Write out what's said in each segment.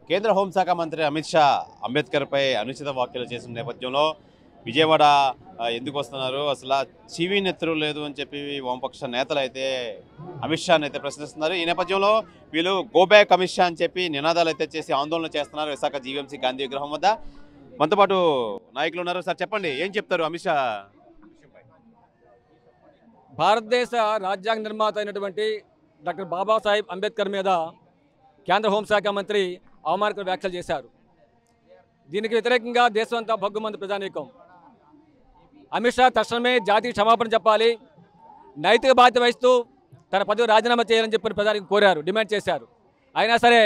కేంద్ర హోంశాఖ మంత్రి అమిత్ షా అంబేద్కర్పై అనుచిత వ్యాఖ్యలు చేసిన నేపథ్యంలో విజయవాడ ఎందుకు వస్తున్నారు, అసలు చీవీ నెత్తరు లేదు అని చెప్పి వామపక్ష నేతలు అయితే అమిత్ షాని అయితే ప్రశ్నిస్తున్నారు. ఈ నేపథ్యంలో వీళ్ళు గోబ్యాక్ అమిత్ షా అని చెప్పి నినాదాలు అయితే చేసి ఆందోళన చేస్తున్నారు విశాఖ జీవీఎంసీ గాంధీ విగ్రహం వద్ద. మనతో పాటు నాయకులు ఉన్నారు. సార్ చెప్పండి, ఏం చెప్తారు అమిత్ షా? భారతదేశ రాజ్యాంగ నిర్మాత అయినటువంటి డాక్టర్ బాబాసాహెబ్ అంబేద్కర్ మీద కేంద్ర హోంశాఖ మంత్రి అవమానకర వ్యాఖ్యలు చేశారు. దీనికి వ్యతిరేకంగా దేశం అంతా భగ్గుమంది ప్రజానీకం. అమిత్ షా తక్షణమే జాతీయ క్షమాపణ చెప్పాలి, నైతిక బాధ్యత వహిస్తూ తన పదవి రాజీనామా చేయాలని చెప్పి ప్రజానికి కోరారు, డిమాండ్ చేశారు. అయినా సరే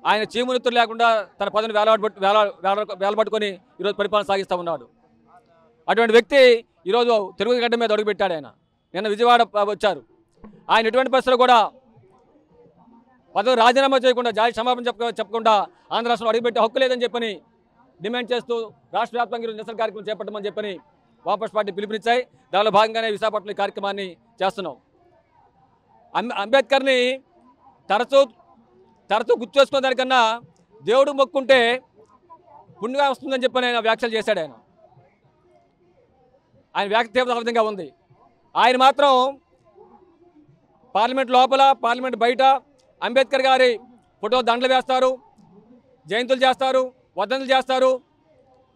ఆయన చీమునెత్తులు లేకుండా తన పదవిని వేలబట్టుకొని ఈరోజు పరిపాలన సాగిస్తూ ఉన్నాడు. అటువంటి వ్యక్తి ఈరోజు తెలుగు గడ్డ మీద అడుగుపెట్టాడు. ఆయన నిన్న విజయవాడ వచ్చారు. ఆయన ఎటువంటి పరిస్థితుల్లో కూడా పదవి రాజీనామా చేయకుండా జాతీయ క్షమాపణ చెప్పకుండా ఆంధ్ర రాష్ట్రంలో అడుగుపెట్టే హక్కు లేదని చెప్పని డిమాండ్ చేస్తూ రాష్ట్ర వ్యాప్తంగా ఈరోజు నిరసన కార్యక్రమం చేపట్టమని చెప్పని వామపక్ష పార్టీ పిలుపునిచ్చాయి. దానిలో భాగంగానే విశాఖపట్నం ఈ కార్యక్రమాన్ని చేస్తున్నాం. అంబేద్కర్ని తరచూ గుర్తు చేసుకున్న దానికన్నా దేవుడు మొక్కుంటే పుణ్యంగా వస్తుందని చెప్పని ఆయన వ్యాఖ్యలు చేశాడు. ఆయన వ్యాఖ్య తీవ్ర విధంగా ఉంది. ఆయన మాత్రం పార్లమెంట్ లోపల పార్లమెంట్ బయట అంబేద్కర్ గారి ఫోటో దండలు వేస్తారు, జయంతులు చేస్తారు, వర్ధనలు చేస్తారు.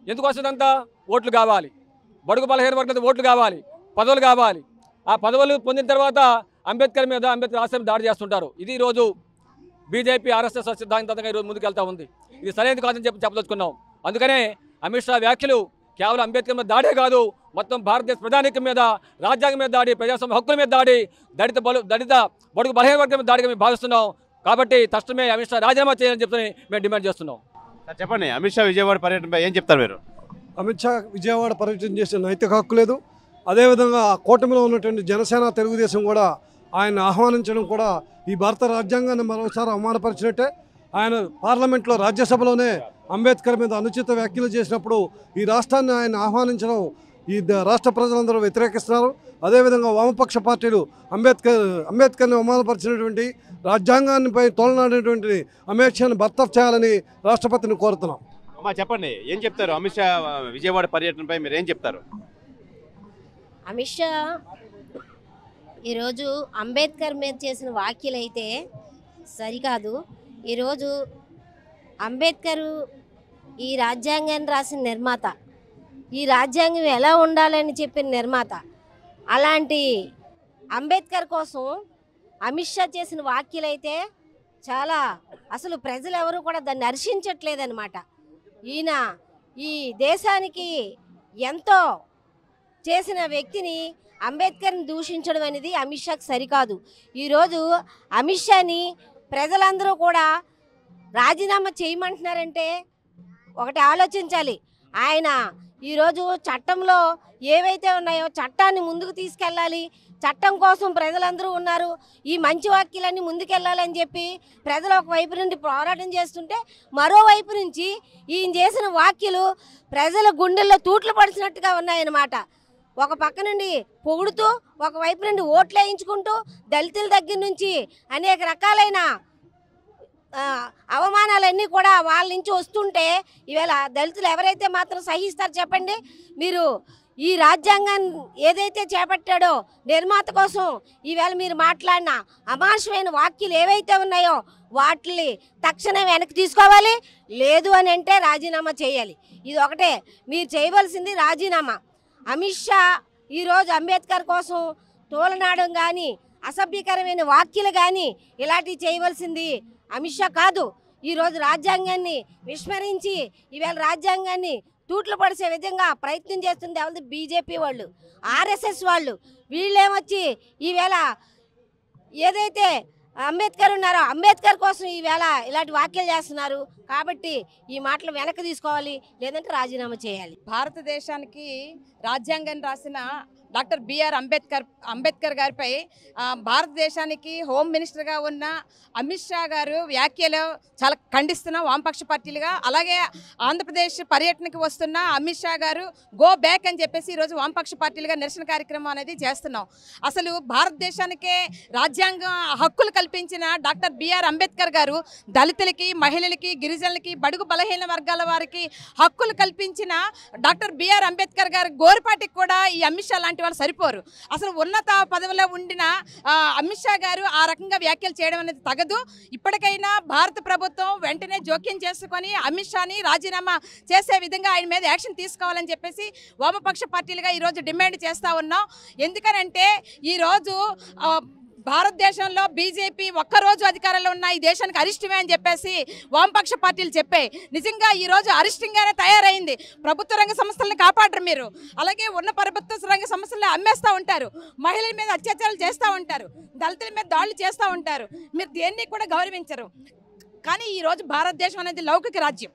ఎందుకు వస్తుందంతా? ఓట్లు కావాలి, బడుగు బలహీన వర్గం ఓట్లు కావాలి, పదవులు కావాలి. ఆ పదవులు పొందిన తర్వాత అంబేద్కర్ మీద అంబేద్కర్ ఆశయం దాడి చేస్తుంటారు. ఇది ఈరోజు బీజేపీ ఆర్ఎస్ఎస్ సిద్ధాంతంగా ఈరోజు ముందుకెళ్తా ఉంది. ఇది సరైనది కాదని చెప్పదలుచుకున్నాం. అందుకనే అమిత్ షా వ్యాఖ్యలు కేవలం అంబేద్కర్ మీద దాడే కాదు, మొత్తం భారతదేశ ప్రజానీకం మీద, రాజ్యాంగం మీద దాడి, ప్రజాస్వామ్య హక్కుల మీద దాడి, దళిత బడుగు బలహీన వర్గం మీద దాడిగా మేము భావిస్తున్నాం. కాబట్టి తక్షణమే అమిత్ షా రాజీనామా చేయాలని చెప్పి మేము డిమాండ్ చేస్తున్నాం. చెప్పండి, అమిత్ షా విజయవాడ పర్యటనపై ఏం చెప్తారు మీరు? అమిత్ షా విజయవాడ పర్యటన చేసే నైతిక హక్కు లేదు. అదేవిధంగా కూటమిలో ఉన్నటువంటి జనసేన, తెలుగుదేశం కూడా ఆయన ఆహ్వానించడం కూడా ఈ భారత రాజ్యాంగాన్ని మరోసారి అవమానపరిచినట్టే. ఆయన పార్లమెంట్లో రాజ్యసభలోనే అంబేద్కర్ మీద అనుచిత వ్యాఖ్యలు చేసినప్పుడు ఈ రాష్ట్రాన్ని ఆయన ఆహ్వానించడం ఈ రాష్ట్ర ప్రజలందరూ వ్యతిరేకిస్తున్నారు. అదేవిధంగా వామపక్ష పార్టీలు అంబేద్కర్ని అవమానపరిచినటువంటి రాజ్యాంగాన్నిపై తోలనాడినటువంటి అమిత్ షాని బర్తరఫ్ చేయాలని రాష్ట్రపతిని కోరుతున్నాం. అమ్మా చెప్పండి, ఏం చెప్తారు అమిత్ షా విజయవాడ పర్యటనపై మీరు ఏం చెప్తారు? అమిత్ షా ఈరోజు అంబేద్కర్ మీద చేసిన వ్యాఖ్యలు అయితే సరికాదు. ఈరోజు అంబేద్కరు ఈ రాజ్యాంగాన్ని రాసిన నిర్మాత, ఈ రాజ్యాంగం ఎలా ఉండాలని చెప్పిన నిర్మాత. అలాంటి అంబేద్కర్ కోసం అమిత్ షా చేసిన వ్యాఖ్యలు అయితే చాలా, అసలు ప్రజలు ఎవరు కూడా దాన్ని హర్షించట్లేదన్నమాట. ఈయన ఈ దేశానికి ఎంతో చేసిన వ్యక్తిని అంబేద్కర్ని దూషించడం అనేది అమిత్ షాకి సరికాదు. ఈరోజు అమిత్ షాని ప్రజలందరూ కూడా రాజీనామా చేయమంటున్నారంటే ఒకటి ఆలోచించాలి. ఆయన ఈరోజు చట్టంలో ఏవైతే ఉన్నాయో చట్టాన్ని ముందుకు తీసుకెళ్ళాలి, చట్టం కోసం ప్రజలందరూ ఉన్నారు, ఈ మంచి వాక్యాలన్నీ ముందుకెళ్ళాలని చెప్పి ప్రజలు ఒకవైపు నుండి పోరాటం చేస్తుంటే మరోవైపు నుంచి ఈయన చేసిన వాక్యలు ప్రజల గుండెల్లో తూట్లు పడిచినట్టుగా ఉన్నాయన్నమాట. ఒక పక్క నుండి పొగుడుతూ ఒకవైపు నుండి ఓట్లు వేయించుకుంటూ దళితుల దగ్గర నుంచి అనేక రకాలైన అవమానాలన్నీ కూడా వాళ్ళ నుంచి వస్తుంటే ఈవేళ దళితులు ఎవరైతే మాత్రం సహిస్తారు చెప్పండి? మీరు ఈ రాజ్యాంగాన్ని ఏదైతే చేపట్టాడో నిర్మాత కోసం ఈవేళ మీరు మాట్లాడిన అమానుషమైన వాక్యాలు ఏవైతే ఉన్నాయో వాటిని తక్షణం వెనక్కి తీసుకోవాలి, లేదు అని అంటే రాజీనామా చేయాలి. ఇది ఒకటే మీరు చేయవలసింది, రాజీనామా. అమిత్ షా ఈరోజు అంబేద్కర్ కోసం తోలనాడం కానీ అసభ్యకరమైన వాక్యాలు కానీ ఇలాంటివి చేయవలసింది అమిత్ షా కాదు. ఈరోజు రాజ్యాంగాన్ని విస్మరించి ఈవేళ రాజ్యాంగాన్ని తూట్లు పడిసే విధంగా ప్రయత్నం చేస్తుంది ఎవరి? బీజేపీ వాళ్ళు, ఆర్ఎస్ఎస్ వాళ్ళు. వీళ్ళేమొచ్చి ఈవేళ ఏదైతే అంబేద్కర్ ఉన్నారో అంబేద్కర్ కోసం ఈవేళ ఇలాంటి వ్యాఖ్యలు చేస్తున్నారు. కాబట్టి ఈ మాటలు వెనక్కి తీసుకోవాలి, లేదంటే రాజీనామా చేయాలి. భారతదేశానికి రాజ్యాంగాన్ని రాసిన డాక్టర్ బిఆర్ అంబేద్కర్ గారిపై భారతదేశానికి హోమ్ మినిస్టర్గా ఉన్న అమిత్ షా గారు వ్యాఖ్యలు చాలా ఖండిస్తున్నాం వామపక్ష పార్టీలుగా. అలాగే ఆంధ్రప్రదేశ్ పర్యటనకి వస్తున్న అమిత్ షా గారు గో బ్యాక్ అని చెప్పేసి ఈరోజు వామపక్ష పార్టీలుగా నిరసన కార్యక్రమం అనేది చేస్తున్నాం. అసలు భారతదేశానికే రాజ్యాంగ హక్కులు కల్పించిన డాక్టర్ బిఆర్ అంబేద్కర్ గారు దళితులకి, మహిళలకి, గిరిజనులకి, బడుగు బలహీన వర్గాల వారికి హక్కులు కల్పించిన డాక్టర్ బిఆర్ అంబేద్కర్ గారి గోరుపాటికి కూడా ఈ అమిత్ షా లాంటి వాళ్ళు సరిపోరు. అసలు ఉన్నత పదవిలో ఉండిన అమిత్ షా గారు ఆ రకంగా వ్యాఖ్యలు చేయడం అనేది తగదు. ఇప్పటికైనా భారత ప్రభుత్వం వెంటనే జోక్యం చేసుకొని అమిత్ షాని రాజీనామా చేసే విధంగా ఆయన మీద యాక్షన్ తీసుకోవాలని చెప్పేసి వామపక్ష పార్టీలుగా ఈరోజు డిమాండ్ చేస్తూ ఉన్నాం. ఎందుకనంటే ఈరోజు భారతదేశంలో బీజేపీ ఒక్కరోజు అధికారంలో ఉన్న ఈ దేశానికి అరిష్టమే అని చెప్పేసి వామపక్ష పార్టీలు చెప్పాయి. నిజంగా ఈరోజు అరిష్టంగానే తయారైంది. ప్రభుత్వ రంగ సంస్థలను కాపాడరు మీరు, అలాగే ఉన్న ప్రభుత్వ రంగ సంస్థలను అమ్మేస్తూ ఉంటారు, మహిళల మీద అత్యాచారాలు చేస్తూ ఉంటారు, దళితుల మీద దాడులు చేస్తూ ఉంటారు. మీరు దేన్ని కూడా గౌరవించరు. కానీ ఈరోజు భారతదేశం అనేది లౌకిక రాజ్యం.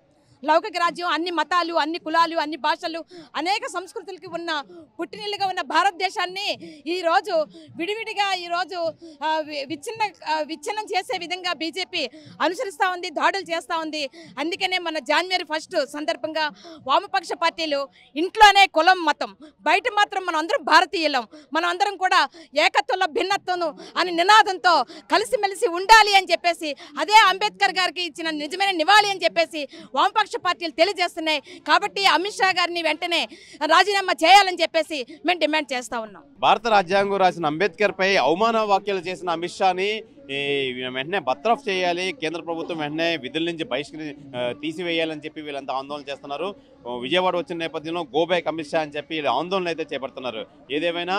అన్ని మతాలు, అన్ని కులాలు, అన్ని భాషలు, అనేక సంస్కృతులకి ఉన్న పుట్టినిల్లుగా ఉన్న భారతదేశాన్ని ఈరోజు విడివిడిగా ఈరోజు విచ్ఛిన్నం చేసే విధంగా బీజేపీ అనుసరిస్తూ ఉంది, దాడులు చేస్తూ ఉంది. అందుకనే మన జనవరి 1 సందర్భంగా వామపక్ష పార్టీలు ఇంట్లోనే కులం, మతం, బయట మాత్రం మనం అందరం భారతీయులం, మనం అందరం కూడా ఏకత్వంలో భిన్నత్వం అనే నినాదంతో కలిసిమెలిసి ఉండాలి అని చెప్పేసి, అదే అంబేద్కర్ గారికి ఇచ్చిన నిజమైన నివాళి అని చెప్పేసి వామపక్ష పార్టీలు తెలియజేస్తున్నాయి. కాబట్టి అమిత్ షా గారిని వెంటనే రాజీనామా చేయాలని చెప్పేసి మేము డిమాండ్ చేస్తా ఉన్నాం. భారత రాజ్యాంగం రాసిన అంబేద్కర్ పై అవమాన వ్యాఖ్యలు చేసిన అమిత్ షాని వెంటనే బర్తరఫ్ చేయాలి, కేంద్ర ప్రభుత్వం వెంటనే విధుల నుంచి తీసివేయాలని చెప్పి వీళ్ళంతా ఆందోళన చేస్తున్నారు. విజయవాడ వచ్చిన నేపథ్యంలో గో బ్యాక్ అమిత్ షా అని చెప్పి ఆందోళన అయితే చేపడుతున్నారు. ఏదేమైనా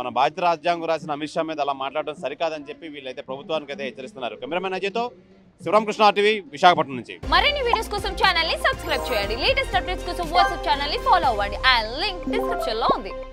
మన భారత రాజ్యాంగం రాసిన అమిత్ షా మీద అలా మాట్లాడడం సరికాదని చెప్పి వీళ్ళైతే ప్రభుత్వానికి అయితే హెచ్చరిస్తున్నారు. కెమెరామెన్ అజయ్తో శివరామకృష్ణ టీవీ విశాఖపట్నం నుంచి. మరిన్ని వీడియోస్ కోసం ఛానల్ ని సబ్స్క్రైబ్ చేయండి. లేటెస్ట్ అప్డేట్స్ కోసం వాట్సాప్ ఛానల్ ని ఫాలో అవ్వండి. ఆ లింక్ డిస్క్రిప్షన్ లో ఉంది.